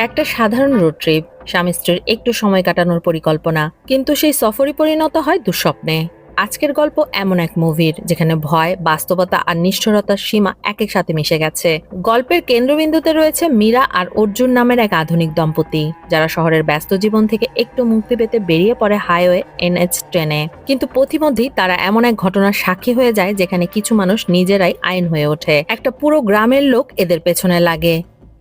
একটা সাধারণ road trip, স্বামী স্ত্রীর একটু সময় কাটানোর পরিকল্পনা, কিন্তু সেই সফরই পরিণত হয় দুঃস্বপ্নে। আজকের গল্প এমন এক মুভির যেখানে ভয়, বাস্তবতা আর নিষ্ঠুরতার সীমা এক এক সাথে মিশে গেছে। গল্পের কেন্দ্রবিন্দুতে রয়েছে মীরা আর অর্জুন নামের এক আধুনিক দম্পতি, যারা শহরের ব্যস্ত জীবন থেকে একটু মুক্তি পেতে বেরিয়ে পড়ে হাইওয়ে NH10-এ। কিন্তু পথিমধ্যেই তারা এমন এক ঘটনার সাক্ষী হয়ে যায় যেখানে কিছু মানুষ নিজেরাই আইন হয়ে ওঠে। একটা পুরো গ্রামের লোক এদের পেছনে লাগে।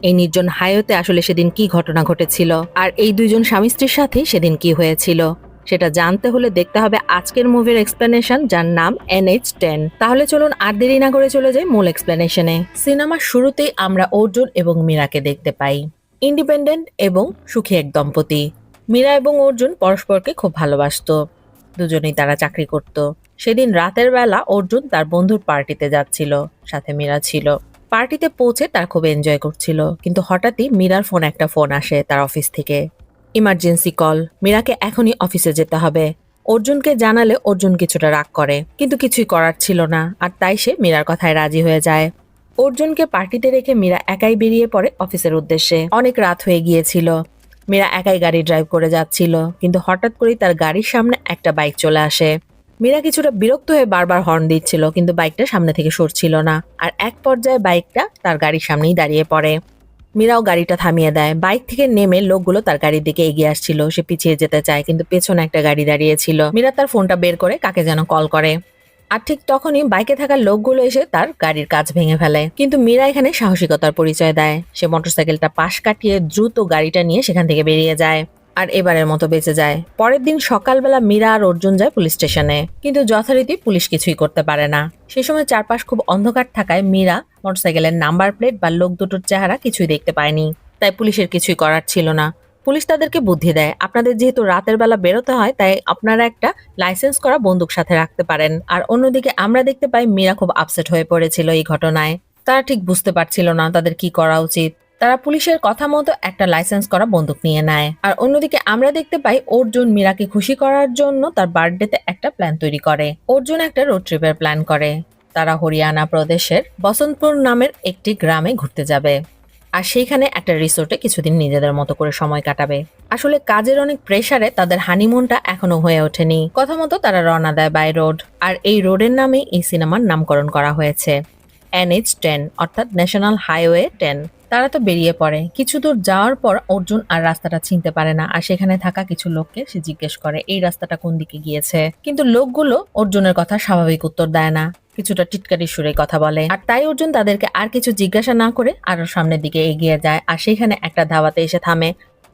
এই নির্জন হাইওয়েতে আসলে সেদিন কি ঘটনা ঘটেছিল, আর এই দুইজন স্বামী স্ত্রীর সাথে সেদিন কি হয়েছিল, সেটা জানতে হলে দেখতে হবে আজকের মুভির এক্সপ্লেনেশন, যার নাম NH10। তাহলে চলুন আর দেরি না করে চলে যাই মূল এক্সপ্লেনেশনে। সিনেমার শুরুতেই আমরা অর্জুন এবং মীরাকে দেখতে পাই। ইন্ডিপেন্ডেন্ট এবং সুখী এক দম্পতি। মীরা এবং অর্জুন পরস্পরকে খুব ভালোবাসতো। দুজনেই তারা চাকরি করত। সেদিন রাতের বেলা অর্জুন তার বন্ধুর পার্টিতে যাচ্ছিল, সাথে মীরা ছিল। পার্টিতে পৌঁছে তার খুব এনজয় করছিল, কিন্তু হঠাৎই মীরার একটা ফোন আসে তার অফিস থেকে। ইমার্জেন্সি কল, মীরাকে এখনই অফিসে যেতে হবে। অর্জুনকে জানালে অর্জুন কিছুটা রাগ করে, কিন্তু কিছুই করার ছিল না, আর তাই সে মীরার কথায় রাজি হয়ে যায়। অর্জুনকে পার্টিতে রেখে মীরা একাই বেরিয়ে পড়ে অফিসের উদ্দেশ্যে। অনেক রাত হয়ে গিয়েছিল। মীরা একাই গাড়ি ড্রাইভ করে যাচ্ছিল, কিন্তু হঠাৎ করেই তার গাড়ির সামনে একটা বাইক চলে আসে। মীরা কিছুটা বিরক্ত হয়ে বারবার হর্ন দিচ্ছিল, কিন্তু বাইকটা সামনে থেকে সরছিল না, আর এক পর্যায়ে বাইকটা তার গাড়ির সামনেই দাঁড়িয়ে পড়ে। মীরাও গাড়িটা থামিয়ে দেয়। বাইক থেকে নেমে লোকগুলো তার গাড়ির দিকে এগিয়ে আসছিল। সে পিছিয়ে যেতে চায়, কিন্তু পেছনে একটা গাড়ি দাঁড়িয়েছিল। মীরা তার ফোনটা বের করে কাকে যেন কল করে, আর ঠিক তখনই বাইকে থাকা লোকগুলো এসে তার গাড়ির কাঁচ ভেঙে ফেলে। কিন্তু মীরা এখানে সাহসিকতার পরিচয় দেয়। সে মোটরসাইকেলটা পাশ কাটিয়ে দ্রুত গাড়িটা নিয়ে সেখান থেকে বেরিয়ে যায়, আর এবারের মতো বেঁচে যায়। পরের দিন সকালবেলা মীরা আর অর্জুন যায় পুলিশ স্টেশনে, কিন্তু যথারীতি পুলিশ কিছুই করতে পারে না। সে সময় চারপাশ খুব অন্ধকার থাকায় মীরা মোটরসাইকেলের নাম্বার প্লেট বা লোক দুটোর চেহারা কিছুই দেখতে পায়নি, তাই পুলিশের কিছুই করার ছিল না। পুলিশ তাদেরকে বুদ্ধি দেয়, আপনাদের যেহেতু রাতের বেলা বেরোতে হয়, তাই আপনারা একটা লাইসেন্স করা বন্দুক সাথে রাখতে পারেন। আর অন্যদিকে আমরা দেখতে পাই মীরা খুব আপসেট হয়ে পড়েছিল এই ঘটনায়। তারা ঠিক বুঝতে পারছিল না তাদের কি করা উচিত। তারা পুলিশের কথা মতো একটা লাইসেন্স করা বন্দুক নিয়ে নেয়। আর অন্যদিকে আমরা দেখতে পাই অর্জুন মীরাকে খুশি করার জন্য তার বার্থডেতে একটা প্ল্যান তৈরি করে। অর্জুন একটা রোড ট্রিপের প্ল্যান করে। তারা হরিয়ানা প্রদেশের বসন্তপুর নামের একটি গ্রামে ঘুরতে যাবে, আর সেইখানে একটা রিসোর্টে কিছুদিন নিজেদের মতো করে সময় কাটাবে। আসলে কাজের অনেক প্রেসারে তাদের হানিমুনটা এখনো হয়ে ওঠেনি। কথা মতো তারা রওনা দেয় বাই রোড, আর এই রোডের নামে এই সিনেমার নামকরণ করা হয়েছে NH10, অর্থাৎ ন্যাশনাল হাইওয়ে 10। তারা তো বেরিয়ে পড়ে। কিছু দূর যাওয়ার পর অর্জুন আর রাস্তাটা চিনতে পারে না, আর সেখানে থাকা কিছু লোককে সে জিজ্ঞেস করে এই রাস্তাটা কোন দিকে গিয়েছে। কিন্তু লোকগুলো অর্জুনের কথা স্বাভাবিক উত্তর দেয় না, কিছুটা টিটকারি সুরে কথা বলে। আর তাই অর্জুন তাদেরকে আর কিছু জিজ্ঞাসা না করে আরো সামনের দিকে এগিয়ে যায়, আর সেখানে একটা ধাবাতে এসে থামে।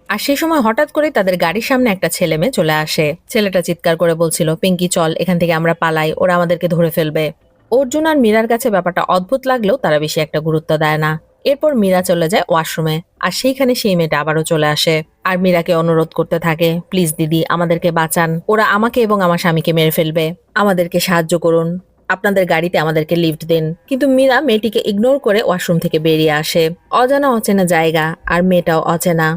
আর সেই সময় হঠাৎ করে তাদের গাড়ির সামনে একটা ছেলে মেয়ে চলে আসে। ছেলেটা চিৎকার করে বলছিল, পিঙ্কি চল এখান থেকে, আমরা পালাই, ওরা আমাদেরকে ধরে ফেলবে। অর্জুন আর মীরার কাছে ব্যাপারটা অদ্ভুত লাগলেও তারা বেশি একটা গুরুত্ব দেয় না। এরপর মীরা চলে যায় ওয়াশরুমে, আর সেইখানে সেই মেয়েটা আবারও চলে আসে, আর মীরাকে অনুরোধ করতে থাকে, প্লিজ দিদি আমাদেরকে বাঁচান, ওরা আমাকে এবং আমার স্বামীকে মেরে ফেলবে, আমাদেরকে সাহায্য করুন, আপনাদের গাড়িতে আমাদেরকে লিফট দিন। কিন্তু মীরা মেয়েটিকে ইগনোর করে ওয়াশরুম থেকে বেরিয়ে আসে। অজানা অচেনা জায়গা, আর মেয়েটাও অচেনা।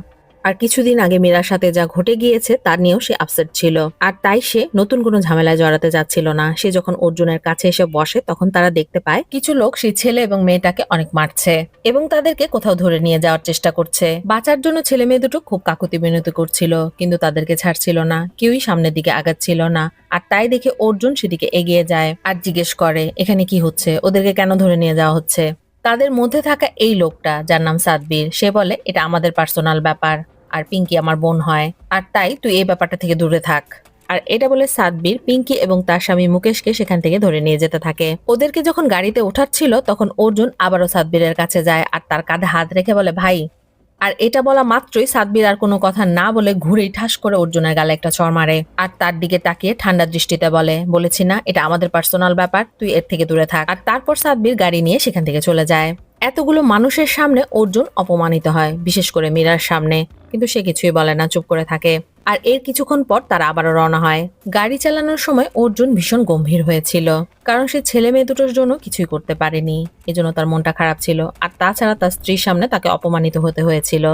আর কিছুদিন আগে মীরার সাথে যা ঘটে গিয়েছে তার নিয়েও সে আপসেট ছিল, আর তাই সে নতুন কোনো ঝামেলায় জড়াতে যাচ্ছিল না। সে যখন অর্জুনের কাছে এসে বসে তখন তারা দেখতে পায় কিছু লোক সেই ছেলে এবং মেয়েটাকে অনেক মারছে এবং তাদেরকে কোথাও ধরে নিয়ে যাওয়ার চেষ্টা করছে। বাঁচার জন্য ছেলে মেয়ে দুটো খুব কাকুতি মিনতি করছিল, কিন্তু তাদেরকে ছাড়ছিল না, কেউই সামনের দিকে আগাচ্ছিল না। আর তাই দেখে অর্জুন সেদিকে এগিয়ে যায় আর জিজ্ঞেস করে এখানে কি হচ্ছে, ওদেরকে কেন ধরে নিয়ে যাওয়া হচ্ছে। তাদের মধ্যে থাকা এই লোকটা, যার নাম সাদবীর, সে বলে এটা আমাদের পার্সোনাল ব্যাপার, আর পিঙ্কি আমার বোন হয়, আর তাই তুই এই ব্যাপারটা থেকে দূরে থাক। আর এটা বলে সাদবীর পিঙ্কি এবং তার স্বামী মুকেশকে সেখান থেকে ধরে নিয়ে যেতে থাকে। ওদেরকে যখন গাড়িতে ওঠাচ্ছিল তখন অর্জুন আবারও সাদবীরের কাছে যায় আর তার কাঁধে হাত রেখে বলে ভাই। আর এটা বলা মাত্রই সাদবীর আর কোনো কথা না বলে ঘুরেই ঠাস করে অর্জুনের গালে একটা চড় মারে, আর তার দিকে তাকিয়ে ঠান্ডা দৃষ্টিতে বলে, বলেছি না এটা আমাদের পার্সোনাল ব্যাপার, তুই এর থেকে দূরে থাক। আর তারপর সাদবীর গাড়ি নিয়ে সেখান থেকে চলে যায়। এতগুলো মানুষের সামনে অর্জুন অপমানিত হয়, বিশেষ করে মীরার সামনে, কিন্তু সে কিছুই বলে না, চুপ করে থাকে। আর এর কিছুক্ষণ পর তারা আবারও রওনা হয়। গাড়ি চালানোর সময় অর্জুন ভীষণ গম্ভীর হয়েছিল, কারণ সে ছেলে মেয়ে দুটোর জন্য কিছুই করতে পারেনি, এজন্য তার মনটা খারাপ ছিল। আর তাছাড়া তার স্ত্রীর সামনে তাকে অপমানিত হতে হয়েছিল।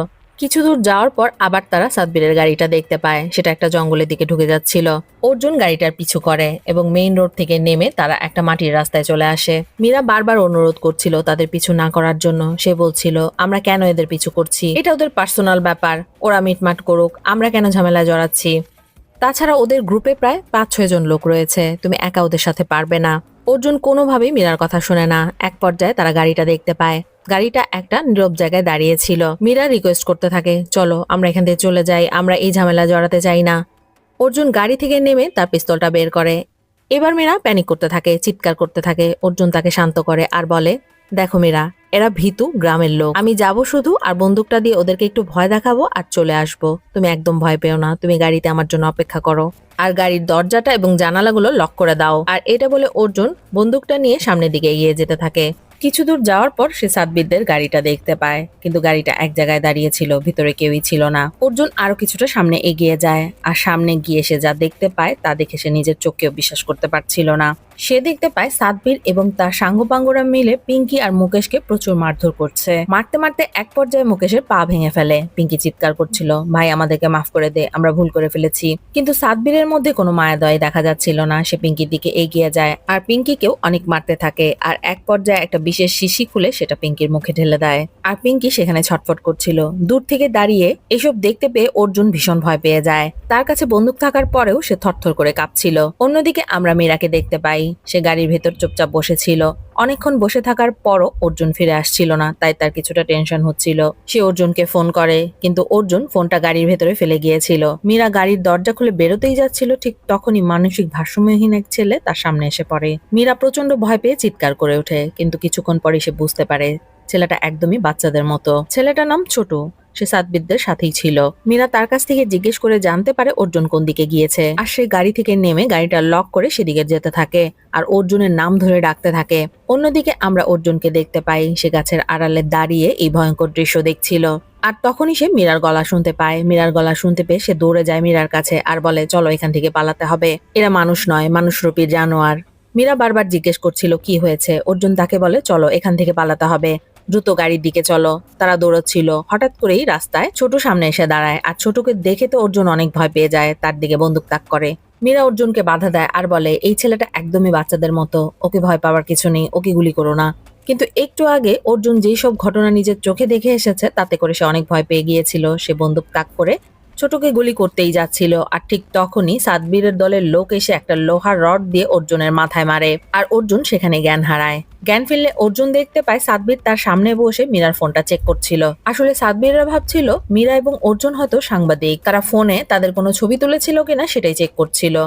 কিছু দূর যাওয়ার পর আবার তারা সাদবীরের গাড়িটা দেখতে পায়, সেটা একটা জঙ্গলের দিকে ঢুকে যাচ্ছিল। অর্জুন গাড়িটার পিছু করে এবং মেইন রোড থেকে নেমে তারা একটা মাটির রাস্তায় চলে আসে। মীরা বারবার অনুরোধ করছিল তাদের পিছু না করার জন্য। সে বলছিল, আমরা কেন এদের পিছু করছি, এটা ওদের পার্সোনাল ব্যাপার, ওরা মিটমাট করুক, আমরা কেন ঝামেলায় জড়াচ্ছি। তাছাড়া ওদের গ্রুপে প্রায় 5-6 জন লোক রয়েছে, তুমি একা ওদের সাথে পারবে না। অর্জুন কোনোভাবেই মীরার কথা শুনে না। এক পর্যায়ে তারা গাড়িটা দেখতে পায়। গাড়িটা একটা নীরব জায়গায় দাঁড়িয়ে ছিল। মীরা রিকোয়েস্ট করতে থাকে, চলো আমরা এখান থেকে চলে যাই, আমরা এই ঝামেলা জড়াতে চাই না। অর্জুন গাড়ি থেকে নেমে তার পিস্তলটা বের করে। এবার মীরা প্যানিক করতে থাকে, চিৎকার করতে থাকে। অর্জুন তাকে শান্ত করে আর বলে, দেখো মীরা, এরা ভীতু গ্রামের লোক, আমি যাব শুধু আর বন্দুকটা দিয়ে ওদেরকে একটু ভয় দেখাবো আর চলে আসবো। তুমি একদম ভয় পেও না, তুমি গাড়িতে আমার জন্য অপেক্ষা করো আর গাড়ির দরজাটা এবং জানালাগুলো লক করে দাও। আর এটা বলে অর্জুন বন্দুকটা নিয়ে সামনের দিকে এগিয়ে যেতে থাকে। কিছু দূর যাওয়ার পর সে সাদবীরদের গাড়িটা দেখতে পায়, কিন্তু গাড়িটা এক জায়গায় দাঁড়িয়ে ছিল, ভিতরে কেউই ছিল না। অর্জুন আরো কিছুটা সামনে এগিয়ে যায় আর সামনে গিয়ে সে যা দেখতে পায় তা দেখে সে নিজের চোখকেও বিশ্বাস করতে পারছিল না। সে দেখতে পায় সাদবীর এবং তার সাঙ্গপাঙ্গরা মিলে পিঙ্কি আর মুকেশকে প্রচুর মারধর করছে। মারতে মারতে এক পর্যায়ে মুকেশের পা ভেঙে ফেলে। পিঙ্কি চিৎকার করছিল, ভাই আমাদেরকে মাফ করে দে, আমরা ভুল করে ফেলেছি। কিন্তু সাদবীরের মধ্যে কোনো মায়াদয় দেখা যাচ্ছিল না। সে পিঙ্কির দিকে এগিয়ে যায় আর পিঙ্কিকেও অনেক মারতে থাকে। আর এক পর্যায়ে একটা বিশেষ শিশি খুলে সেটা পিঙ্কির মুখে ঢেলে দেয় আর পিঙ্কি সেখানে ছটফট করছিল। দূর থেকে দাঁড়িয়ে এসব দেখতে পেয়ে অর্জুন ভীষণ ভয় পেয়ে যায়। তার কাছে বন্দুক থাকার পরেও সে থরথর করে কাঁপছিল। অন্যদিকে আমরা মীরাকে দেখতে পাই, সে গাড়ির ভেতর চুপচাপ বসেছিল। অনেকক্ষণ বসে থাকার পরও অর্জুন ফিরে আসছিল না, তাই তার কিছুটা টেনশন হচ্ছিল। সে অর্জুনকে ফোন করে, কিন্তু অর্জুন ফোনটা গাড়ির ভেতরে ফেলে গিয়েছিল। মীরা গাড়ির দরজা খুলে বেরোতেই যাচ্ছিল, ঠিক তখনই মানসিক ভারসাম্যহীন এক ছেলে তার সামনে এসে পড়ে। মীরা প্রচন্ড ভয় পেয়ে চিৎকার করে ওঠে, কিন্তু কিছুক্ষণ পরে সে বুঝতে পারে ছেলেটা একদমই বাচ্চাদের মতো। ছেলেটার নাম ছোট, সে সাদবীরদের সাথেই ছিল। মীরা তার কাছ থেকে জিজ্ঞেস করে জানতে পারে অর্জুন কোন দিকে গিয়েছে আর সে গাড়ি থেকে নেমে গাড়িটা লক করে সেদিকে যেতে থাকে আর অর্জুনের নাম ধরে ডাকতে থাকে। অন্যদিকে আমরা অর্জুনকে দেখতে পাই, সে গাছের আড়ালে দাঁড়িয়ে এই ভয়ঙ্কর দৃশ্য দেখছিল। আর তখনই সে মীরার গলা শুনতে পায়। মীরার গলা শুনতে পেয়ে সে দৌড়ে যায় মীরার কাছে আর বলে, চলো এখান থেকে পালাতে হবে, এরা মানুষ নয়, মানুষরূপী জানোয়ার। মীরা বারবার জিজ্ঞেস করছিল কি হয়েছে। অর্জুন তাকে বলে, চলো এখান থেকে পালাতে হবে, দ্রুত গাড়ির দিকে চলো। তারা দৌড়চ্ছিল। হঠাৎ করেই রাস্তায় ছোট সামনে এসে দাঁড়ায় আর ছোটকে দেখে তো অর্জুন অনেক ভয় পেয়ে যায়, তার দিকে বন্দুক তাক করে। মীরা অর্জুনকে বাধা দেয় আর বলে, এই ছেলেটা একদমই বাচ্চাদের মতো, ওকে ভয় পাওয়ার কিছু নেই, ওকে গুলি করো না। কিন্তু একটু আগে অর্জুন যেই সব ঘটনা নিজের চোখে দেখে এসেছে তাতে করে সে অনেক ভয় পেয়ে গিয়েছিল। সে বন্দুক তাক করে ছোটকে গুলি করতেই যাচ্ছিল আর ঠিক তখনই সাদবীরের দলের লোক এসে একটা লোহার রড দিয়ে অর্জুনের মাথায় মারে আর অর্জুন সেখানে জ্ঞান হারায়। জ্ঞান ফিরলে অর্জুন দেখতে পায় সাদবীর তার সামনে বসে মীরার ফোনটা চেক করছিল। আসলে সাদবীররা ভাবছিল মীরা এবং অর্জুন হয়তো সাংবাদিক, তারা ফোনে তাদের কোনো ছবি তুলেছিল কিনা সেটাই চেক করছিল।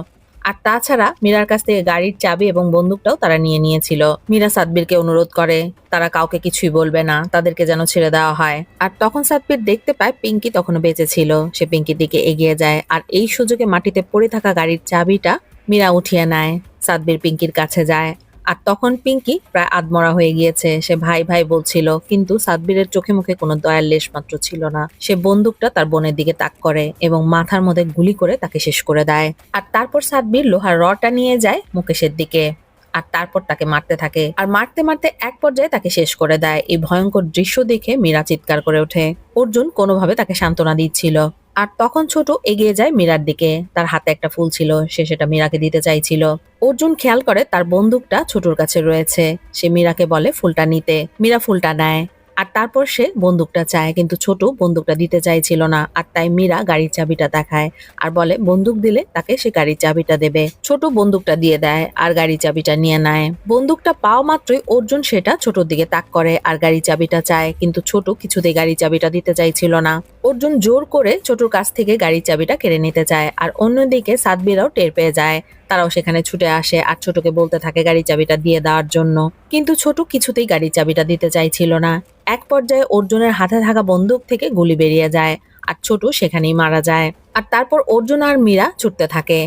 আর তাছাড়া মীরার কাছ থেকে গাড়ির চাবি এবং বন্দুকটাও তারা নিয়ে নিয়েছিল। মীরা সাদবীরকে অনুরোধ করে তারা কাউকে কিছুই বলবে না, তাদেরকে যেন ছেড়ে দেওয়া হয়। আর তখন সাদবীর দেখতে পায় পিঙ্কি তখনও বেঁচে ছিল। সে পিঙ্কির দিকে এগিয়ে যায় আর এই সুযোগে মাটিতে পড়ে থাকা গাড়ির চাবিটা মীরা উঠিয়ে নেয়। সাদবীর পিঙ্কির কাছে যায় আর তখন পিঙ্কি প্রায় আধমরা হয়ে গিয়েছে। সে ভাই ভাই বলছিল, কিন্তু সাদবীরের চোখে মুখে কোনো দয়ার লেশ মাত্র ছিল না। সে বন্দুকটা তার বোনের দিকে তাক করে এবং মাথার মধ্যে গুলি করে তাকে শেষ করে দেয়। আর তারপর সাদবীর লোহার রডটা নিয়ে যায় মুকেশের দিকে আর তারপর তাকে মারতে থাকে আর মারতে মারতে এক পর্যায়ে তাকে শেষ করে দেয়। এই ভয়ঙ্কর দৃশ্য দেখে মীরা চিৎকার করে ওঠে। অর্জুন কোনোভাবে তাকে সান্ত্বনা দিচ্ছিল আর তখন ছোট এগিয়ে যায় মীরার দিকে। তার হাতে একটা ফুল ছিল, সে সেটা মীরাকে দিতে চাইছিল। অর্জুন খেয়াল করে তার বন্দুকটা ছোটর কাছে রয়েছে। সে মীরাকে বলে ফুলটা নিতে। মীরা ফুলটা নেয় আর তারপর সে বন্দুকটা চায়, কিন্তু ছোট বন্দুকটা দিতে চাইছিল না। আর তাই মীরা গাড়ির চাবিটা দেখায় আর বলে বন্দুক দিলে তাকে সে গাড়ির চাবিটা দেবে। ছোট বন্দুকটা দিয়ে দেয় আর গাড়ির চাবিটা নিয়ে নেয়। বন্দুকটা পাওয়া মাত্রই অর্জুন সেটা ছোটর দিকে তাক করে আর গাড়ির চাবিটা চায়, কিন্তু ছোট কিছুতেই গাড়ির চাবিটা দিতে চাইছিল না। অর্জুন জোর করে ছোটর কাছ থেকে গাড়ির চাবিটা কেড়ে নিতে চায় আর অন্যদিকে সাদবীরাও টের পেয়ে যায়। তারাও সেখানে ছুটে আসে আর ছোটকে বলতে থাকে গাড়ির চাবিটা দিয়ে দেওয়ার জন্য, কিন্তু ছোট কিছুতেই গাড়ির চাবিটা দিতে চাইছিল না। এক পর্যায়ে অর্জুনের হাতে থাকা বন্দুক থেকে গুলি বেরিয়ে যায় আর ছোট সেখানেই মারা যায়। আর তারপর অর্জুন আর মীরা ছুটতে থাকে।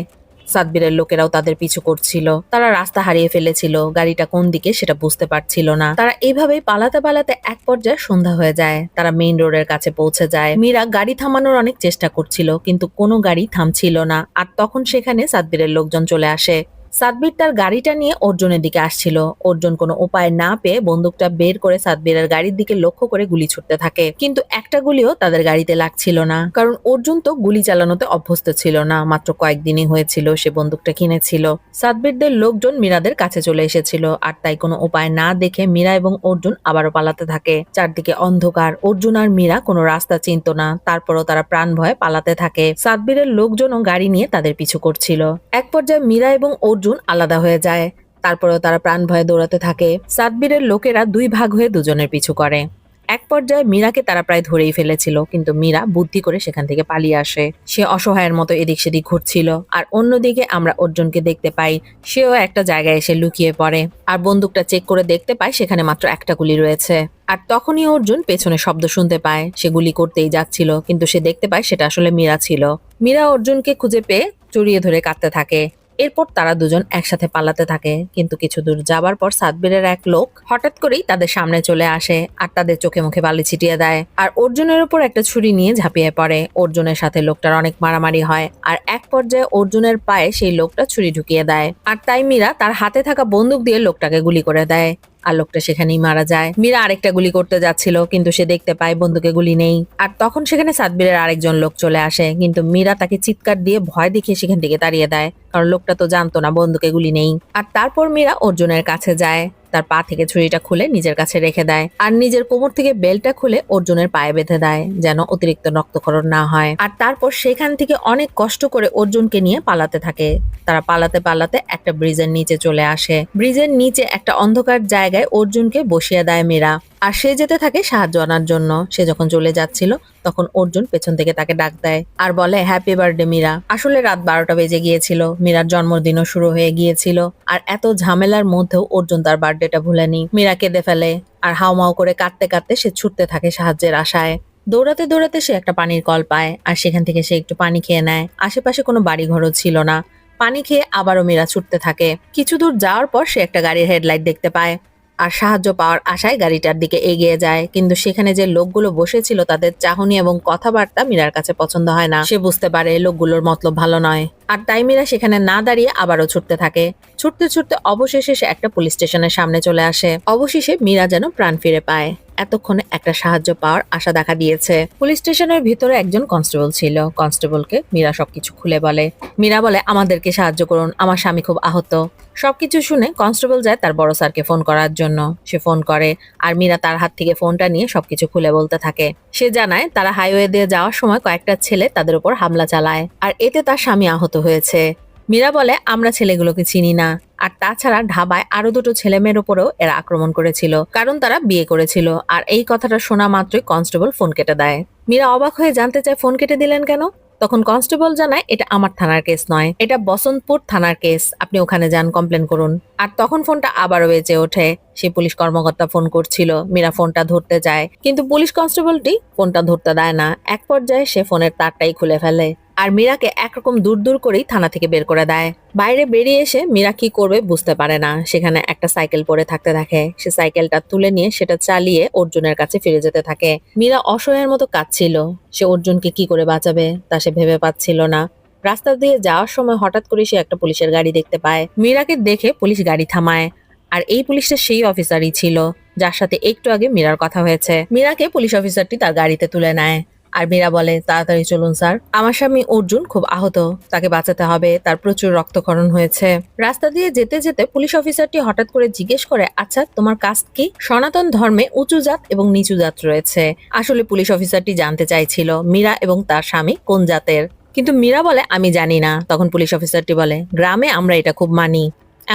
সাদবীরের লোকেরাও তাদের পিছু করছিল। তারা রাস্তা হারিয়ে ফেলেছিল, গাড়িটা কোন দিকে সেটা বুঝতে পারছিল না। তারা এইভাবেই পালাতে পালাতে এক পর্যায়ে সন্ধ্যা হয়ে যায়। তারা মেইন রোডের কাছে পৌঁছে যায়। মীরা গাড়ি থামানোর অনেক চেষ্টা করছিল, কিন্তু কোনো গাড়ি থামছিল না। আর তখন সেখানে সাদবীরের লোকজন চলে আসে। সাদবীর তার গাড়িটা নিয়ে অর্জুনের দিকে আসছিল। অর্জুন কোনো উপায় না পেয়ে বন্দুকটা বের করে সাদবীরের গাড়ির দিকে লক্ষ্য করে গুলি ছুটতে থাকে, কিন্তু একটা গুলিও তাদের গাড়িতে লাগছিল না, কারণ অর্জুন তো গুলি চালানোতে অভ্যস্ত ছিল না। মাত্র কয়েকদিনই হয়েছিল সে বন্দুকটা কিনেছিল। সাদবীরদের লোকজন মীরাদের কাছে চলে এসেছিল, আর তাই কোনো উপায় না দেখে মীরা এবং অর্জুন আবারও পালাতে থাকে। চারদিকে অন্ধকার, অর্জুন আর মীরা কোনো রাস্তা চিনত না, তারপরও তারা প্রাণ ভয়ে পালাতে থাকে। সাদবীরের লোকজনও গাড়ি নিয়ে তাদের পিছু করছিল। এক পর্যায়ে মীরা এবং অর্জুন আলাদা হয়ে যায়, তারপরেও তারা প্রাণ ভয়ে দৌড়াতে থাকে। সাদবীরের লোকেরা দুই ভাগ হয়ে দুজনের পিছু করে। এক পর্যায়ে মীরাকে তারা প্রায় ধরেই ফেলেছিল, কিন্তু মীরা বুদ্ধি করে সেখান থেকে পালিয়ে আসে। সে অসহায়ের মতো এদিক সেদিক ঘুরছিল, আর অন্যদিকে আমরা অর্জুনকে দেখতে পাই সেও একটা জায়গায় এসে লুকিয়ে পড়ে, আর বন্দুকটা চেক করে দেখতে পায় সেখানে মাত্র একটা গুলি রয়েছে। আর তখনই অর্জুন পেছনে শব্দ শুনতে পায়। সে গুলি করতেই যাচ্ছিল, কিন্তু সে দেখতে পায় সেটা আসলে মীরা ছিল। মীরা অর্জুনকে খুঁজে পেয়ে জড়িয়ে ধরে কাঁদতে থাকে। এরপর তারা দুজন একসাথে পালাতে থাকে, কিন্তু কিছু দূর যাবার পর সাদবীরের এক লোক হঠাৎ করেই তাদের সামনে চলে আসে, আর তাদের চোখে মুখে বালি ছিটিয়ে দেয়, আর অর্জুনের উপর একটা ছুরি নিয়ে ঝাঁপিয়ে পড়ে। অর্জুনের সাথে লোকটার অনেক মারামারি হয়, আর এক পর্যায়ে অর্জুনের পায়ে সেই লোকটা ছুরি ঢুকিয়ে দেয়, আর তাই মীরা তার হাতে থাকা বন্দুক দিয়ে লোকটাকে গুলি করে দেয়, আর লোকটা সেখানেই মারা যায়। মীরা আরেকটা গুলি করতে যাচ্ছিল, কিন্তু সে দেখতে পায় বন্দুকে গুলি নেই। আর তখন সেখানে সাদবীরের আরেকজন লোক চলে আসে, কিন্তু মীরা তাকে চিৎকার দিয়ে ভয় দেখিয়ে সেখান থেকে তাড়িয়ে দেয়, কারণ লোকটা তো জানতো না বন্দুকে গুলি নেই। আর তারপর মীরা অর্জুনের কাছে যায়, তার পা থেকে ছুরিটা খুলে নিজের কাছে রেখে দেয়, আর নিজের কোমর থেকে বেল্টটা খুলে অর্জুনের পায়ে বেঁধে দেয়, যেন অতিরিক্ত রক্তক্ষরণ না হয়। আর তারপর সেখান থেকে অনেক কষ্ট করে অর্জুনকে নিয়ে পালাতে থাকে। তারা পালাতে পালাতে একটা ব্রিজের নিচে চলে আসে। ব্রিজের নিচে একটা অন্ধকার জায়গায় অর্জুনকে বসিয়ে দেয় মীরা, আর সে যেতে থাকে সাহায্য আনার জন্য। সে যখন চলে যাচ্ছিল তখন অর্জুন পেছন থেকে তাকে ডাক দেয়, আর বলে হ্যাপি বার্থডে মীরা। আসলে রাত 12টা বেজে গিয়েছিল, মীরার জন্মদিনও শুরু হয়ে গিয়েছিল, আর এত ঝামেলার মধ্যেও অর্জুন তার বার্থডেটা ভুলেনি। মীরা কেঁদে ফেলে, আর হাউমাউ করে কাঁদতে কাঁদতে সে ছুটতে থাকে সাহায্যের আশায়। দৌড়াতে দৌড়াতে সে একটা পানির কল পায়, আর সেখান থেকে সে একটু পানি খেয়ে নেয়। আশেপাশে কোনো বাড়িঘরও ছিল না। পানি খেয়ে আবারও মীরা ছুটতে থাকে। কিছু দূর যাওয়ার পর সে একটা গাড়ির হেডলাইট দেখতে পায়, আর সাহায্য পাওয়ার আশায় গাড়িটার দিকে এগিয়ে যায়, কিন্তু সেখানে যে লোকগুলো বসেছিল তাদের চাহনি এবং কথাবার্তা মীরার কাছে পছন্দ হয় না। সে বুঝতে পারে লোকগুলোর মতলব ভালো নয়, আর তাই মীরা সেখানে না দাঁড়িয়ে আবারও ছুটতে থাকে। ছুটতে ছুটতে অবশেষে সে একটা পুলিশ স্টেশনের সামনে চলে আসে। অবশেষে মীরা যেন প্রাণ ফিরে পায়। এতক্ষণে একটা সাহায্য পাওয়ার আশা দেখা দিয়েছে। পুলিশ স্টেশনের ভিতরে একজন কনস্টেবল ছিল। কনস্টেবলকে মীরা সবকিছু খুলে বলে। মীরা বলে, আমাদেরকে সাহায্য করুন, আমার স্বামী খুব আহত। সবকিছু শুনে কনস্টেবল যায় তার বড় স্যারকে ফোন করার জন্য। সে ফোন করে, আর মীরা তার হাত থেকে ফোনটা নিয়ে সবকিছু খুলে বলতে থাকে। সে জানায় তারা হাইওয়ে দিয়ে যাওয়ার সময় কয়েকটা ছেলে তাদের উপর হামলা চালায়, আর এতে তার স্বামী আহত হয়েছে। মীরা বলে, আমরা ছেলেগুলোকে চিনি না, আর তাছাড়া ঢাবায় আরো দুটো ছেলেমেয়ের উপরেও এরা আক্রমণ করেছিল, কারণ তারা বিয়ে করেছিল। আর এই কথাটা শোনা মাত্রই কনস্টেবল ফোন কেটে দেয়। মীরা অবাক হয়ে জানতে চায় ফোন কেটে দিলেন কেন। তখন কনস্টেবল জানায়, এটা আমার থানার কেস নয়, এটা বসন্তপুর থানার কেস, আপনি ওখানে যান, কমপ্লেন করুন। আর তখন ফোনটা আবারও বেজে ওঠে। সেই পুলিশ কর্মকর্তা ফোন করছিল। মীরা ফোনটা ধরতে যায়, কিন্তু পুলিশ কনস্টেবলটি ফোনটা ধরতে দেয় না। এক পর্যায়ে সে ফোনের তারটাই খুলে ফেলে, আর মীরাকে একরকম দূর দূর করেই থানা থেকে বের করে দেয়। বাইরে বেরিয়ে এসে মীরা কি করবে বুঝতে পারে না। সেখানে একটা সাইকেল পড়ে থাকতে থাকে। সে সাইকেলটা তুলে নিয়ে সেটা চালিয়ে অর্জুনের কাছে ফিরে যেতে থাকে। মীরা অসহায়ের মতো কাঁদছিল। সে অর্জুনকে কি করে বাঁচাবে তা সে ভেবে পাচ্ছিল না। রাস্তা দিয়ে যাওয়ার সময় হঠাৎ করে সে একটা পুলিশের গাড়ি দেখতে পায়। মীরাকে দেখে পুলিশ গাড়ি থামায়, আর এই পুলিশটা সেই অফিসারই ছিল যার সাথে একটু আগে মীরার কথা হয়েছে। মীরাকে পুলিশ অফিসারটি তার গাড়িতে তুলে নেয়, আর মীরা বলে, তাড়াতাড়ি চলুন স্যার, আমার স্বামী অর্জুন খুব আহত, তাকে বাঁচাতে হবে, তার প্রচুর রক্তক্ষরণ হয়েছে। রাস্তা দিয়ে যেতে যেতে পুলিশ অফিসারটি হঠাৎ করে জিজ্ঞেস করে, আচ্ছা তোমার কাস্ট কি? সনাতন ধর্মে উঁচু জাত এবং নিচু জাত রয়েছে। আসলে পুলিশ অফিসারটি জানতে চাইছিল মীরা এবং তার স্বামী কোন জাতের, কিন্তু মীরা বলে, আমি জানি না। তখন পুলিশ অফিসারটি বলে, গ্রামে আমরা এটা খুব মানি,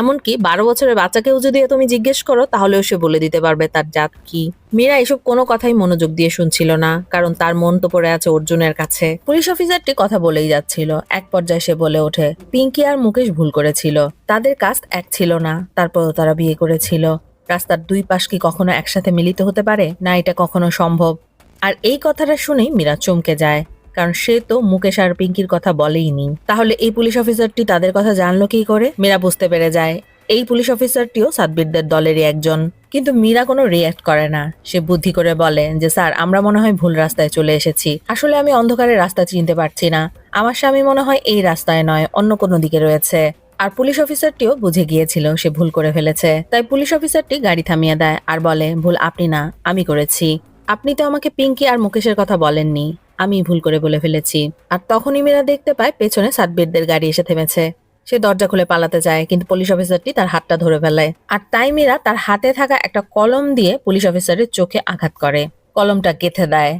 এমনকি 12 বছরের বাচ্চাকেও যদি তুমি জিজ্ঞেস করো তাহলেও সে বলে দিতে পারবে তার জাত কি। মীরা এসব কোনো কথাই মনোযোগ দিয়ে শুনছিল না, কারণ তার মন তো পড়ে আছে অর্জুনের কাছে। পুলিশ অফিসারটি কথা বলেই যাচ্ছিল। এক পর্যায়ে সে বলে ওঠে, পিঙ্কি আর মুকেশ ভুল করেছিল, তাদের কাস্ট এক ছিল না, তারপরও তারা বিয়ে করেছিল। রাস্তার দুই পাশ কি কখনো একসাথে মিলিত হতে পারে না, এটা কখনো সম্ভব? আর এই কথাটা শুনেই মীরা চমকে যায়, কারণ সে তো মুকেশ আর পিঙ্কির কথা বলেইনি। তাহলে এই পুলিশ অফিসারটি তাদের কথা জানলো কি করে? মীরা বুঝতে পেরে যায় এই পুলিশ অফিসারটিও সাদবীরদের দলেরই একজন। কিন্তু মীরা কোনো রিয়্যাক্ট করে না। সে বুদ্ধি করে বলে যে, স্যার আমরা মনে হয় ভুল রাস্তায় চলে এসেছি, আসলে আমি অন্ধকারে রাস্তা চিনতে পারছি না, আমার স্বামী মনে হয় এই রাস্তায় নয় অন্য কোনো দিকে রয়েছে। আর পুলিশ অফিসারটিও বুঝে গিয়েছিল সে ভুল করে ফেলেছে, তাই পুলিশ অফিসারটি গাড়ি থামিয়ে দেয় আর বলে, ভুল আপনি না, আমি করেছি। আপনি তো আমাকে পিঙ্কি আর মুকেশের কথা বলেননি, আমি ভুল করে বলে ফেলেছি। আর তখনই মীরা দেখতে পায় পেছনে সাতবীরদের গাড়ি এসে থেমেছে। সে দরজা খুলে পালাতে যায়, কিন্তু পুলিশ অফিসারটি তার হাতটা ধরে ফেলে। আর তাই মীরা তার হাতে থাকা একটা কলম দিয়ে পুলিশ অফিসারের চোখে আঘাত করে, কলমটা গেঁথে দেয়।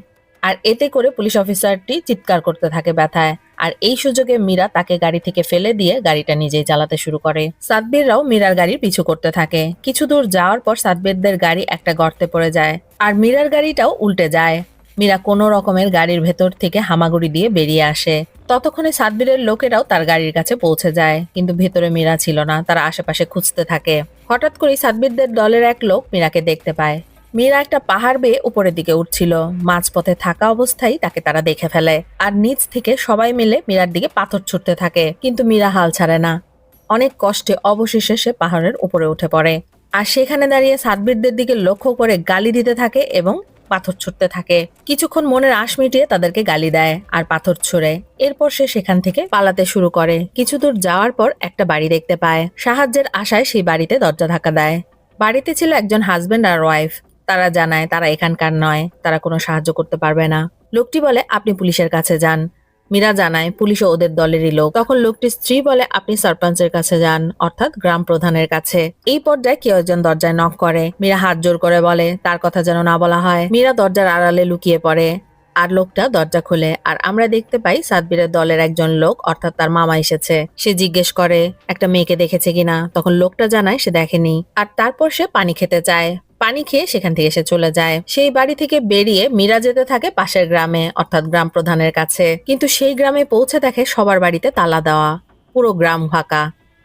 আর এতে করে পুলিশ অফিসারটি চিৎকার করতে থাকে ব্যথায়। আর এই সুযোগে মীরা তাকে গাড়ি থেকে ফেলে দিয়ে গাড়িটা নিজেই চালাতে শুরু করে। সাতবীররাও মীরার গাড়ির পিছু করতে থাকে। কিছু দূর যাওয়ার পর সাতবীরদের গাড়ি একটা গর্তে পড়ে যায়, আর মীরার গাড়িটাও উল্টে যায়। মীরা কোনো রকমের গাড়ির ভেতর থেকে হামাগুড়ি দিয়ে বেরিয়ে আসে। ততক্ষণে সাতবীরের লোকেরাও তার গাড়ির কাছে পৌঁছে যায়, কিন্তু ভেতরে মীরা ছিল না। তারা আশেপাশে খুঁজতে থাকে। হঠাৎ করেই সাতবীরদের দলের এক লোক মীরাকে দেখতে পায়। মীরা একটা পাহাড় বেয়ে উপরের দিকে উঠছিল। মাঝপথে থাকা অবস্থায় তাকে তারা দেখে ফেলে, আর নিচ থেকে সবাই মিলে মীরার দিকে পাথর ছুটতে থাকে, কিন্তু মীরা হাল ছাড়ে না। অনেক কষ্টে অবশেষে সে পাহাড়ের উপরে উঠে পড়ে, আর সেখানে দাঁড়িয়ে সাতবীরদের দিকে লক্ষ্য করে গালি দিতে থাকে এবং পাথর ছুটতে থাকে। কিছুক্ষণ মনের আশ মিটিয়ে তাদেরকে গালি দেয় আর পাথর ছুড়ে। এরপর সে সেখান থেকে পালাতে শুরু করে। কিছু দূর যাওয়ার পর একটা বাড়ি দেখতে পায়। সাহায্যের আশায় সেই বাড়িতে দরজা ধাক্কা দেয়। বাড়িতে ছিল একজন হাজবেন্ড আর ওয়াইফ। তারা জানায় তারা এখানকার নয়, তারা কোনো সাহায্য করতে পারবে না। লোকটি বলে, আপনি পুলিশের কাছে যান। মীরা জানায় পুলিশও ওদের দলেরই লোক। তখন লোকটির স্ত্রী বলে, আপনি সরপঞ্চের কাছে যান, অর্থাৎ গ্রাম প্রধানের কাছে। এই পর্যায়ে কেউ একজন দরজায় নক করে। মীরা হাত জোর করে বলে তার কথা যেন না বলা হয়। মীরা দরজার আড়ালে লুকিয়ে পড়ে, আর লোকটা দরজা খোলে। আর আমরা দেখতে পাই সাতবীরের দলের একজন লোক, অর্থাৎ তার মামা এসেছে। সে জিজ্ঞেস করে একটা মেয়েকে দেখেছে কিনা। তখন লোকটা জানায় সে দেখেনি। আর তারপর সে পানি খেতে চায়। পানি খেয়ে সেখান থেকে সে চলে যায়। সেই বাড়ি থেকে বেরিয়ে মীরা যেতে থাকে পাশের গ্রামে, অর্থাৎ গ্রাম প্রধানের কাছে। কিন্তু সেই গ্রামে পৌঁছে দেখে সবার বাড়িতে তালা দেওয়া, পুরো গ্রাম ফাঁকা।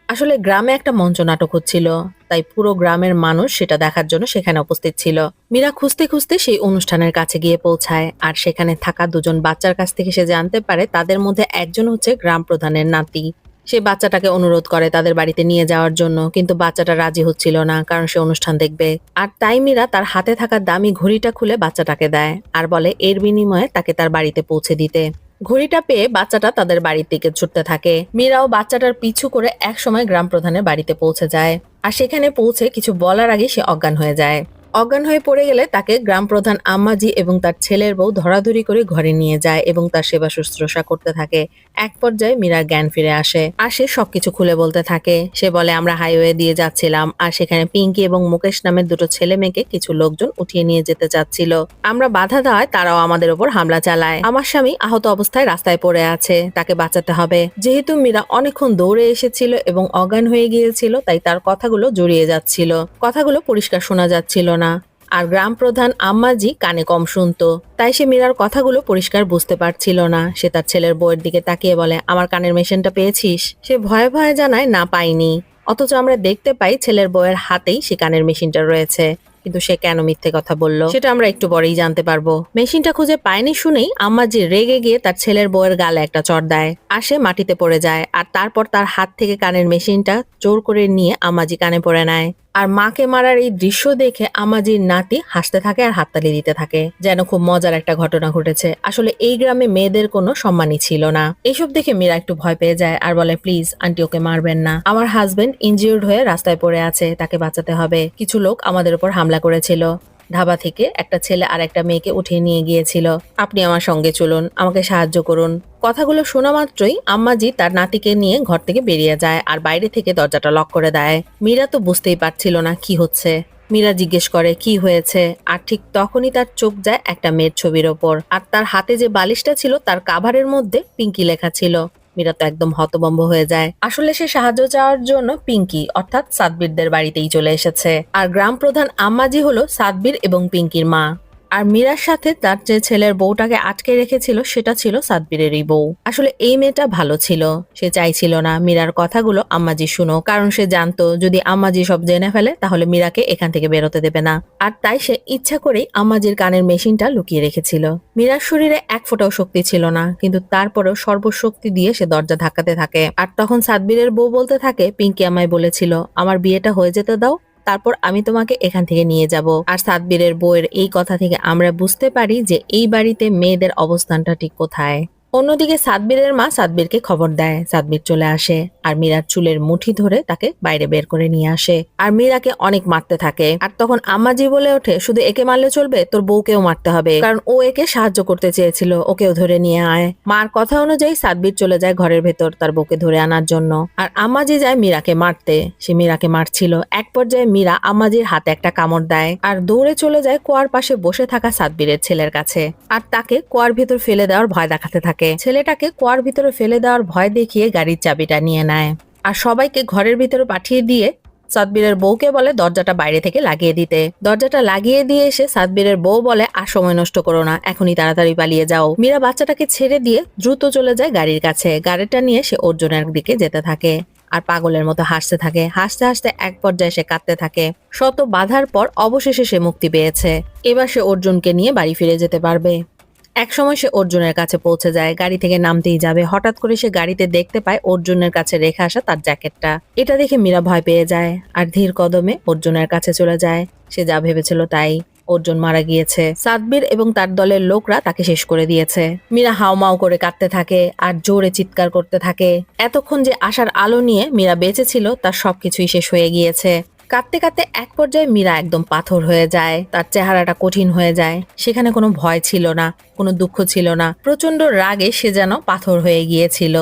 আসলে গ্রামে একটা মঞ্চনাটক হচ্ছিল, তাই পুরো গ্রামের মানুষ সেটা দেখার জন্য সেখানে উপস্থিত ছিল। মীরা খুঁজতে খুঁজতে সেই অনুষ্ঠানের কাছে গিয়ে পৌঁছায়, আর সেখানে থাকা দুজন বাচ্চার কাছ থেকে সে জানতে পারে তাদের মধ্যে একজন হচ্ছে গ্রাম প্রধানের নাতি। সে বাচ্চাটাকে অনুরোধ করে তাদের বাড়িতে নিয়ে যাওয়ার জন্য, কিন্তু বাচ্চাটা রাজি হচ্ছিল না, কারণ সে অনুষ্ঠান দেখবে। আর তাই মীরা তার হাতে থাকা দামি ঘড়িটা খুলে বাচ্চাটাকে দেয়, আর বলে এর বিনিময়ে তাকে তার বাড়িতে পৌঁছে দিতে। ঘড়িটা পেয়ে বাচ্চাটা তাদের বাড়ির দিকে ছুটতে থাকে। মীরাও বাচ্চাটার পিছু করে একসময় গ্রাম প্রধানের বাড়িতে পৌঁছে যায়। আর সেখানে পৌঁছে কিছু বলার আগে সে অজ্ঞান হয়ে যায়। অজ্ঞান হয়ে পড়ে গেলে তাকে গ্রাম প্রধান আম্মাজি এবং তার ছেলের বউ ধরাধরি করে ঘরে নিয়ে যায় এবং তার সেবা শুশ্রূষা করতে থাকে। এক পর্যায়ে মীরার জ্ঞান ফিরে আসে, আর সে সবকিছু খুলে বলতে থাকে। সে বলে আমরা হাইওয়ে দিয়ে যাচ্ছিলাম, আর সেখানে পিঙ্কি এবং মুকেশ নামের দুটো ছেলে মেয়েকে কিছু লোকজন উঠিয়ে নিয়ে যেতে চাচ্ছিল। আমরা বাধা দেওয়ায় তারাও আমাদের উপর হামলা চালায়। আমার স্বামী আহত অবস্থায় রাস্তায় পড়ে আছে, তাকে বাঁচাতে হবে। যেহেতু মীরা অনেকক্ষণ দৌড়ে এসেছিল এবং অজ্ঞান হয়ে গিয়েছিল, তাই তার কথাগুলো জড়িয়ে যাচ্ছিল, কথাগুলো পরিষ্কার শোনা যাচ্ছিল না। আর গ্রাম প্রধান আম্মাজি কানে কম শুনতো, তাই সে মীরার কথাগুলো পরিষ্কার বুঝতে পারছিল না। সে তার ছেলের বউয়ের দিকে তাকিয়ে বলে, আমার কানের মেশিনটা পেয়েছিস? সে ভয়ে ভয়ে জানায় না, পাইনি। অথচ আমরা দেখতে পাই ছেলের বউয়ের হাতেই সে কানের মেশিনটা রয়েছে। কিন্তু সে কেন মিথ্যে কথা বলল সেটা আমরা একটু পরেই জানতে পারবো। মেশিনটা খুঁজে পায়নি শুনেই আম্মাজি রেগে গিয়ে তার ছেলের বউয়ের গালে একটা চড় দেয়, আর সে মাটিতে পড়ে যায়। আর তারপর তার হাত থেকে কানের মেশিনটা জোর করে নিয়ে আম্মাজি কানে পড়ে নেয়। আর মাকে মারার এই দৃশ্য দেখে আম্মাজির নাতি হাসতে থাকে আর হাততালি দিতে থাকে, যেন খুব মজার একটা ঘটনা ঘটেছে। আসলে এই গ্রামে মেয়েদের কোনো সম্মানই ছিল না। এইসব দেখে মীরা একটু ভয় পেয়ে যায় আর বলে, প্লিজ আন্টি, ওকে মারবেন না। আমার হাজবেন্ড ইনজিউর্ড হয়ে রাস্তায় পড়ে আছে, তাকে বাঁচাতে হবে। কিছু লোক আমাদের উপর হামলা করেছিল। ধাবা থেকে একটা ছেলে আর একটা মেয়েকে উঠিয়ে নিয়ে গিয়েছিল। আপনি আমার সঙ্গে চলুন, আমাকে সাহায্য করুন। কথাগুলো শোনা মাত্রই আম্মাজি তার নাতিকে নিয়ে ঘর থেকে বেরিয়ে যায় আর বাইরে থেকে দরজাটা লক করে দেয়। মীরা তো বুঝতেই পারছিল না কি হচ্ছে। মীরা জিজ্ঞেস করে কি হয়েছে, আর ঠিক তখনই তার চোখ যায় একটা মেয়ের ছবির ওপর, আর তার হাতে যে বালিশটা ছিল তার কাভারের মধ্যে পিঙ্কি লেখা ছিল। মীরা তো একদম হতভম্ব হয়ে যায়। আসলে সে সাহায্য চাওয়ার জন্য পিঙ্কি অর্থাৎ সাতবীরদের বাড়িতেই চলে এসেছে। আর গ্রাম প্রধান আম্মাজি হলো সাতবীর এবং পিঙ্কির মা। আর মীরার সাথে তার যে ছেলের বউটাকে আটকে রেখেছিল সেটা ছিল সাতবীরেরই বউ। আসলে এই মেয়েটা ভালো ছিল, সে চাইছিল না মীরার কথাগুলো আম্মাজি শুনো, কারণ সে জানতো যদি আম্মাজি সব জেনে ফেলে তাহলে মীরাকে এখান থেকে বেরোতে দেবে না। আর তাই সে ইচ্ছা করেই আম্মাজির কানের মেশিনটা লুকিয়ে রেখেছিল। মীরার শরীরে এক ফোঁটাও শক্তি ছিল না, কিন্তু তারপরেও সর্বশক্তি দিয়ে সে দরজা ধাক্কাতে থাকে। আর তখন সাতবীরের বউ বলতে থাকে, পিঙ্কি আমায় বলেছিল আমার বিয়েটা হয়ে যেতে দাও, তারপর আমি তোমাকে এখান থেকে নিয়ে যাব। আর সাতবীরের বউয়ের এই কথা থেকে আমরা বুঝতে পারি যে এই বাড়িতে মেয়েদের অবস্থানটা ঠিক কোথায়। অন্যদিকে সাদবীরের মা সাদবীরকে খবর দেয়। সাদবীর চলে আসে আর মীরার চুলের মুঠি ধরে তাকে বাইরে বের করে নিয়ে আসে আর মীরাকে অনেক মারতে থাকে। আর তখন আম্মাজি বলে ওঠে, শুধু একে মারলে চলবে, তোর বউকেও মারতে হবে, কারণ ও একে সাহায্য করতে চেয়েছিল, ওকেও ধরে নিয়ে আয়। মার কথা অনুযায়ী সাদবীর চলে যায় ঘরের ভেতর তার বউকে ধরে আনার জন্য। আর আম্মাজি যায় মীরাকে মারতে। সে মীরাকে মারছিল। এক পর্যায়ে মীরা আম্মাজির হাতে একটা কামড় দেয় আর দৌড়ে চলে যায় কুয়ার পাশে বসে থাকা সাদবীরের ছেলের কাছে আর তাকে কুয়ার ভিতর ফেলে দেওয়ার ভয় দেখাতে থাকে। ছেলেটাকে কুয়ার ভিতরে ফেলে দেওয়ার ভয় দেখিয়ে গাড়ির চাবিটা নিয়ে নেয় আর সবাইকে ঘরের ভিতরে পাঠিয়ে দিয়ে সাদবীরের বউকে বলে দরজাটা বাইরে থেকে লাগিয়ে দিতে। দরজাটা লাগিয়ে দিয়ে এসে সাদবীরের বউ বলে, আর সময় নষ্ট করো না, এখনই তাড়াতাড়ি পালিয়ে যাও। মীরা বাচ্চাটাকে ছেড়ে দিয়ে দ্রুত চলে যায় গাড়ির কাছে। গাড়িটা নিয়ে সে অর্জুনের দিকে যেতে থাকে আর পাগলের মতো হাসতে থাকে। হাসতে হাসতে এক পর্যায়ে সে কাঁদতে থাকে। শত বাধার পর অবশেষে সে মুক্তি পেয়েছে। এবার সে অর্জুনকে নিয়ে বাড়ি ফিরে যেতে পারবে। এক সময় সে অর্জুনের কাছে পৌঁছে যায়, গাড়ি থেকে নামতেই যাবে, হঠাৎ করে সে গাড়িতে দেখতে পায় অর্জুনের কাছে রেখে আসা তার জ্যাকেটটা। এটা দেখে মীরা ভয় পেয়ে যায় আর ধীর কদমে অর্জুনের কাছে চলে যায়। সে যা ভেবেছিল তাই, অর্জুন মারা গিয়েছে। সাদবীর এবং তার দলের লোকরা তাকে শেষ করে দিয়েছে। মীরা হাউমাউ করে কাঁদতে থাকে আর জোরে চিৎকার করতে থাকে। এতক্ষণ যে আশার আলো নিয়ে মীরা বেঁচে ছিল তার সবকিছুই শেষ হয়ে গিয়েছে। কাঁদতে কাঁদতে এক পর্যায়ে মীরা একদম পাথর হয়ে যায়। তার চেহারাটা কঠিন হয়ে যায়। সেখানে কোনো ভয় ছিল না, কোনো দুঃখ ছিল না। প্রচন্ড রাগে সে যেন পাথর হয়ে গিয়েছিল।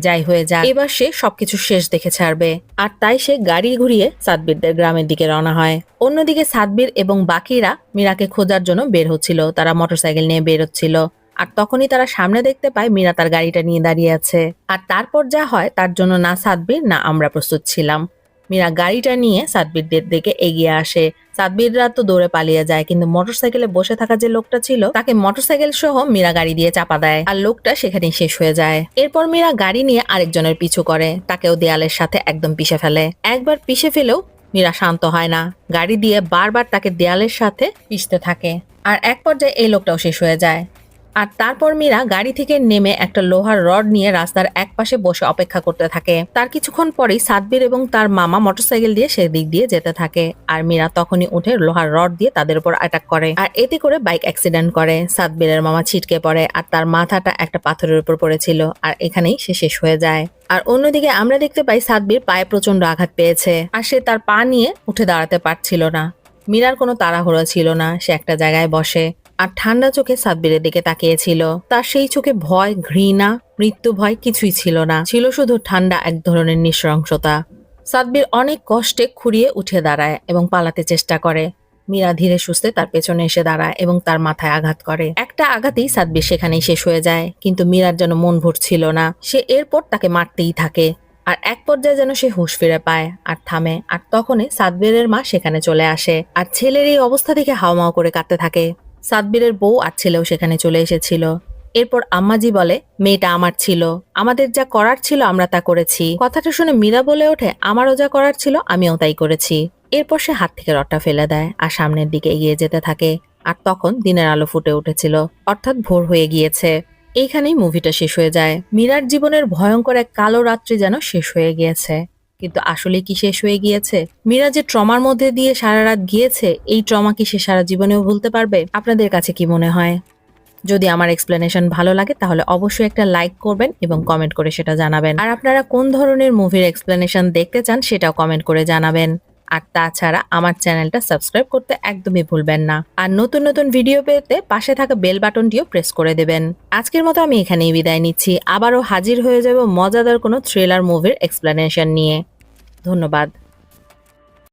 যাই হয়ে যাক, এবার সে সবকিছু শেষ দেখে ছাড়বে। আর তাই সে গাড়ি ঘুরিয়ে সাদবীরদের গ্রামের দিকে রওনা হয়। অন্যদিকে সাদবীর এবং বাকিরা মীরাকে খোঁজার জন্য বের হচ্ছিল। তারা মোটরসাইকেল নিয়ে বের হচ্ছিল। আর তখনই তারা সামনে দেখতে পায় মীরা তার গাড়িটা নিয়ে দাঁড়িয়ে আছে। আর তারপর যা হয় তার জন্য না সাদবীর না আমরা প্রস্তুত ছিলাম। মীরা গাড়িটা নিয়ে সাদবীরদের দিকে এগিয়ে আসে। সাদবীররা তো দৌড়ে পালিয়ে যায়, কিন্তু মোটরসাইকেলে বসে থাকা যে লোকটা ছিল তাকে মোটরসাইকেল সহ মীরা গাড়ি দিয়ে চাপা দেয় আর লোকটা সেখানেই শেষ হয়ে যায়। এরপর মীরা গাড়ি নিয়ে আরেকজনের পিছু করে, তাকেও দেয়ালের সাথে একদম পিষে ফেলে। একবার পিষে ফেলেও মীরা শান্ত হয় না, গাড়ি দিয়ে বারবার তাকে দেয়ালের সাথে পিষতে থাকে। আর এক পর্যায়ে এই লোকটাও শেষ হয়ে যায়। আর তারপর মীরা গাড়ি থেকে নেমে একটা লোহার রড নিয়ে রাস্তার এক পাশে বসে অপেক্ষা করতে থাকে। তার কিছুক্ষণ পরেই সাদবীর এবং তার মামা মোটরসাইকেল দিয়ে সেদিক দিয়ে যেতে থাকে। আর মীরা তখনই উঠে লোহার রড দিয়ে তাদের উপর অ্যাটাক করে আর এতে করে বাইক অ্যাক্সিডেন্ট করে। সাদবীরের মামা ছিটকে পড়ে আর তার মাথাটা একটা পাথরের উপর পড়েছিল আর এখানেই সে শেষ হয়ে যায়। আর অন্যদিকে আমরা দেখতে পাই সাদবীর পায়ে প্রচন্ড আঘাত পেয়েছে আর সে তার পা নিয়ে উঠে দাঁড়াতে পারছিল না। মীরার কোনো তাড়াহুড়ো ছিল না, সে একটা জায়গায় বসে আর ঠান্ডা চোখে সাদবীরের দিকে তাকিয়েছিল। তার সেই চোখে ভয়, ঘৃণা, মৃত্যু ভয় কিছুই ছিল না, ছিল শুধু ঠান্ডা এক ধরনের নৃশংসতা। সাদবীর অনেক কষ্টে খুঁড়িয়ে উঠে দাঁড়ায় এবং পালাতে চেষ্টা করে। মীরা ধীরে সুস্থে তার পেছনে এসে দাঁড়ায় এবং তার মাথায় আঘাত করে। একটা আঘাতেই সাদবীর সেখানেই শেষ হয়ে যায়, কিন্তু মীরার যেন মন ভরছিল না। সে এরপর তাকে মারতেই থাকে আর এক পর্যায়ে যেন সে হুঁশ ফিরে পায় আর থামে। আর তখনই সাদবীরের মা সেখানে চলে আসে আর ছেলের এই অবস্থা দেখে হাউমাউ করে কাঁদতে থাকে। সাদবীরের বউ আর ছেলেও সেখানে চলে এসেছিল। এরপর আম্মাজি বলে, মেয়েটা আমার ছিল, আমাদের যা করার ছিল আমরা তা করেছি। কথাটা শুনে মীরা বলে ওঠে, আমারও যা করার ছিল আমিও তাই করেছি। এরপর সে হাত থেকে রডটা ফেলে দেয় আর সামনের দিকে এগিয়ে যেতে থাকে। আর তখন দিনের আলো ফুটে উঠেছিল, অর্থাৎ ভোর হয়ে গিয়েছে। এইখানেই মুভিটা শেষ হয়ে যায়। মীরার জীবনের ভয়ঙ্কর এক কালো রাত্রি যেন শেষ হয়ে গিয়েছে। কিন্তু আসলে কি শেষ হয়ে গিয়েছে? মীরা যে ট্রমার মধ্যে দিয়ে সারা রাত গিয়েছে, এই ট্রমা কি সে সারা জীবনেও ভুলতে পারবে? আপনাদের কাছে কি মনে হয়? যদি আমার এক্সপ্লেনেশন ভালো লাগে তাহলে অবশ্যই একটা লাইক করবেন এবং কমেন্ট করে সেটা জানাবেন। আর আপনারা কোন ধরনের মুভির এক্সপ্লেনেশন দেখতে চান সেটাও কমেন্ট করে জানাবেন। আর তাছাড়া আমার চ্যানেলটা সাবস্ক্রাইব করতে একদমই ভুলবেন না। আর নতুন নতুন ভিডিও পেতে পাশে থাকা বেল বাটনটিও প্রেস করে দেবেন। আজকের মতো আমি এখানেই বিদায় নিচ্ছি। আবারও হাজির হয়ে যাব মজাদার কোনো থ্রিলার মুভির এক্সপ্লেনেশন নিয়ে। ধন্যবাদ।